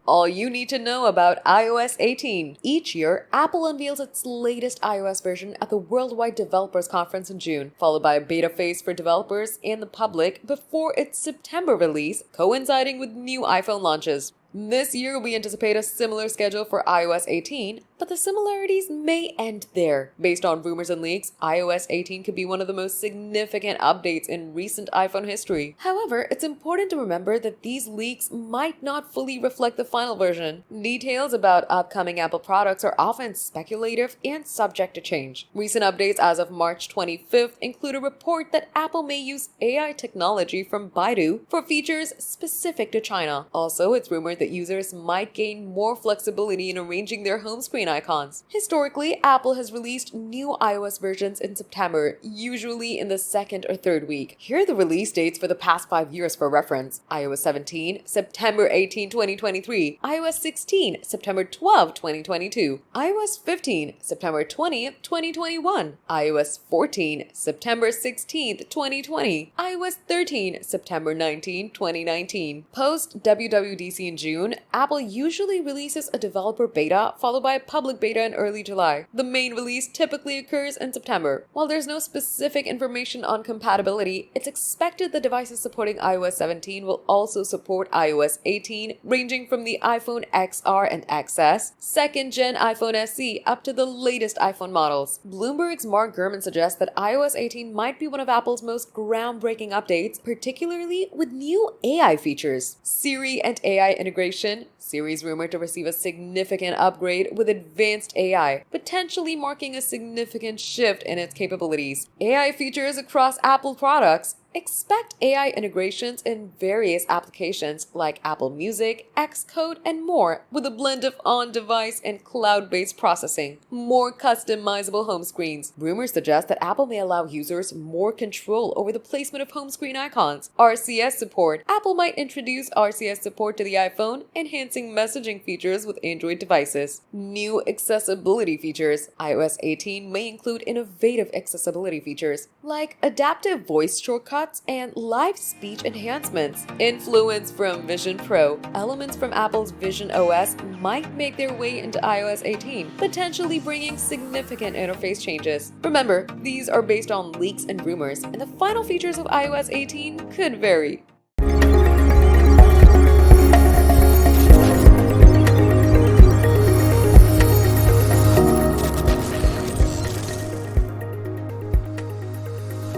All you need to know about iOS 18. Each year, Apple unveils its latest iOS version at the Worldwide Developers Conference in June, followed by a beta phase for developers and the public before its September release, coinciding with new iPhone launches. This year, we anticipate a similar schedule for iOS 18, but the similarities may end there. Based on rumors and leaks, iOS 18 could be one of the most significant updates in recent iPhone history. However, it's important to remember that these leaks might not fully reflect the final version. Details about upcoming Apple products are often speculative and subject to change. Recent updates as of March 25th include a report that Apple may use AI technology from Baidu for features specific to China. Also, it's rumored that users might gain more flexibility in arranging their home screen icons. Historically, Apple has released new iOS versions in September, usually in the second or third week. Here are the release dates for the past 5 years for reference. iOS 17, September 18, 2023. iOS 16, September 12, 2022. iOS 15, September 20th, 2021. iOS 14, September 16th, 2020. iOS 13, September 19, 2019. Post WWDC in June, Apple usually releases a developer beta followed by a public beta in early July. The main release typically occurs in September. While there's no specific information on compatibility, it's expected the devices supporting iOS 17 will also support iOS 18, ranging from the iPhone XR and XS, second-gen iPhone SE, up to the latest iPhone models. Bloomberg's Mark Gurman suggests that iOS 18 might be one of Apple's most groundbreaking updates, particularly with new AI features. Siri and AI integration. Siri's rumored to receive a significant upgrade with advanced AI, potentially marking a significant shift in its capabilities. AI features across Apple products. Expect AI integrations in various applications like Apple Music, Xcode, and more, with a blend of on-device and cloud-based processing. More customizable home screens. Rumors suggest that Apple may allow users more control over the placement of home screen icons. RCS support. Apple might introduce RCS support to the iPhone, enhancing messaging features with Android devices. New accessibility features. iOS 18 may include innovative accessibility features like adaptive voice shortcuts and live speech enhancements. Influence from Vision Pro. Elements from Apple's Vision OS might make their way into iOS 18, potentially bringing significant interface changes. Remember, these are based on leaks and rumors, and the final features of iOS 18 could vary.